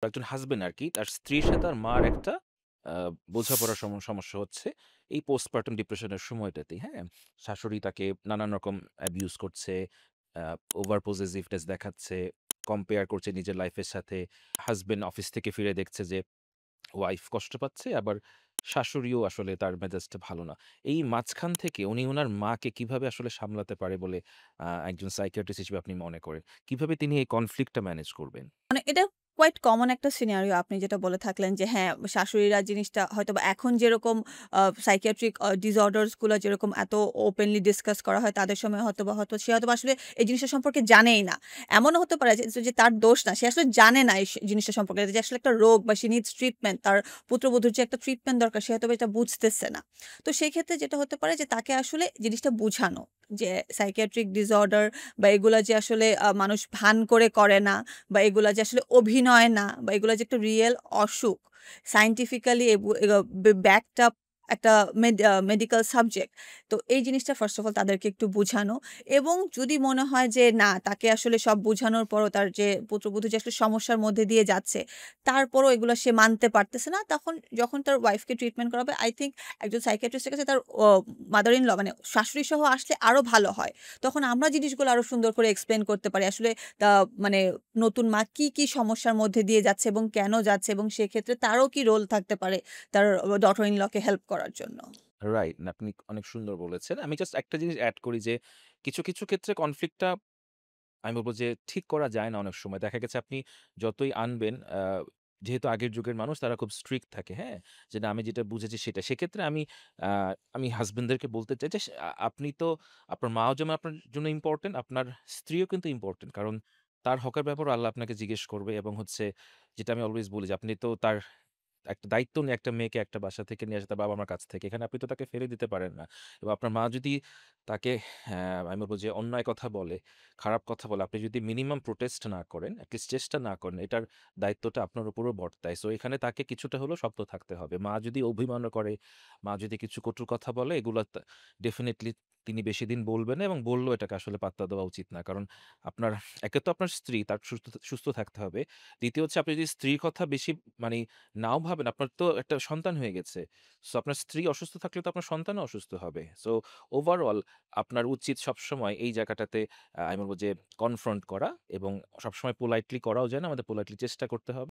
একজন হাসব্যান্ড আরকি তার স্ত্রীর সাথে তার মার একটা আ বোঝাপড়ার সমস্যা হচ্ছে এই পোস্টপার্টাম ডিপ্রেশন এর সময়টাতেই, হ্যাঁ? শাশুড়ি তাকে নানান রকম অ্যাবিউজ করছে, আ ওভার পসেসিভনেস দেখাচ্ছে, কম্পেয়ার করছে নিজের লাইফের সাথে। হাসব্যান্ড অফিস থেকে ফিরে দেখছে যে ওয়াইফ কষ্ট পাচ্ছে, আবার শাশুড়িও আসলে তার মেজাজটা ভালো না। এই মাঝখান থেকে উনি উনার মাকে কিভাবে আসলে সামলাতে পারে বলে একজন সাইকিয়াট্রিস্ট হিসেবে আপনি মনে করেন? কিভাবে তিনি এই কনফ্লিক্ট টা ম্যানেজ করবেন? মানে এটা কোয়াইট কমন একটা সিনারিও আপনি যেটা বলে থাকলেন যে হ্যাঁ, শাশুড়িরা জিনিসটা হয়তোবা এখন যেরকম সাইকিয়াট্রিক ডিসঅর্ডারস গুলা যেরকম এত ওপেনলি ডিসকাস করা হয় তাদের সময় হয়তো সে হয়তোবা আসলে এই জিনিসটা সম্পর্কে জানেই না। এমনও হতে পারে যে তার দোষ না। সে আসলে জানে না জিনিসটা সম্পর্কে যে আসলে একটা রোগ বা সে নিডস ট্রিটমেন্ট তার পুত্রবধূর যে একটা ট্রিটমেন্ট দরকার সে হয়তোবা এটা বুঝতেছে না। তো সেই ক্ষেত্রে যেটা হতে পারে যে তাকে আসলে জিনিসটা বুঝানো যে সাইকিয়াট্রিক ডিসঅর্ডার বা এগুলা যে আসলে মানুষ ভান করে না বা এগুলা যে আসলে অভিনয় না বা এগুলা যে একটা রিয়েল অসুখ। সায়েন্টিফিক্যালি ব্যাকড আপ একটা মেডিকেল সাবজেক্ট। তো এই জিনিসটা ফার্স্ট অফ অল তাদেরকে একটু বুঝানো এবং যদি মনে হয় যে না তাকে আসলে সব বুঝানোর পরও তার যে পুত্রবধূ যে আসলে সমস্যার মধ্যে দিয়ে যাচ্ছে, তারপরও এগুলা সে মানতে পারতেছে না, তখন যখন তার ওয়াইফকে ট্রিটমেন্ট করাবে আই থিংক একজন সাইকিয়াট্রিস্ট এর কাছে তার মাদার ইন ল মানে শাশুড়ি সহ আসলে আরো ভালো হয়। তখন আমরা জিনিসগুলো আরো সুন্দর করে এক্সপ্লেইন করতে পারি। আসলে তা মানে নতুন মা কি সমস্যার মধ্যে দিয়ে যাচ্ছে এবং কেন যাচ্ছে এবং সেক্ষেত্রে তারও কি রোল থাকতে পারে তার ডটার ইন ল কে হেল্প করার জন্য। রাইট, আপনি অনেক সুন্দর বলেছেন। আমি জাস্ট একটা জিনিস এড করি যে কিছু ক্ষেত্রে কনফ্লিক্ট টা আমি বলব যে ঠিক করা যায় না অনেক সময়। দেখা গেছে আপনি যতই আনবেন, যেহেতু আগের যুগের মানুষ তারা খুব স্ট্রিক্ট থাকে, হ্যাঁ? যে না আমি যেটা বুঝেছি সেটা। সেক্ষেত্রে আ আমি হাসব্যান্ডদেরকে বলতে চাই যে আপনি তো আপনার মাও যেমন আপনার জন্য ইম্পোর্টেন্ট, আপনার স্ত্রীও কিন্তু ইম্পোর্টেন্ট। কারণ তার হকের ব্যাপারেও আল্লাহ আপনাকে জিজ্ঞেস করবে এবং হচ্ছে যেটা আমি অলওয়েজ বলি যে আপনি তো তার একটা দায়িত্ব নিয়ে একটা মেয়েকে একটা বাসা থেকে নিয়ে আসে তার বাবা-মার কাছ থেকে। এখানে আপনি তো তাকে ফেলে দিতে পারেন না। এবং আপনার মা যদি তাকে আমি বলব যে অন্যায় কথা বলে, খারাপ কথা বলে, আপনি যদি মিনিমাম প্রোটেস্ট না করেন, এট লিস্ট চেষ্টা না করেন, এটার দায়িত্বটা আপনার উপরেও বর্তায়। সো এখানে তাকে কিছুটা হলেও শক্ত থাকতে হবে। মা যদি অভিমানও করে, মা যদি কিছু কটু কথা বলে, এগুলা ডেফিনিটলি তিনি বেশিদিন বলবেন না এবং বললেও এটাকে আসলে পাত্তা দেওয়া উচিত না। কারণ আপনার একে তো আপনার স্ত্রী, তার সুস্থ থাকতে হবে। দ্বিতীয় হচ্ছে আপনি যদি স্ত্রীর কথা বেশি মানি নাও ভাবেন, আপনার তো একটা সন্তান হয়ে গেছে। সো আপনার স্ত্রী অসুস্থ থাকলে তো আপনার সন্তানও অসুস্থ হবে। সো ওভারঅল আপনার উচিত সবসময় এই জায়গাটাতে আমি বলব যে কনফ্রন্ট করা এবং সবসময় পোলাইটলি করাও যায় না। আমাদের পোলাইটলি চেষ্টা করতে হবে।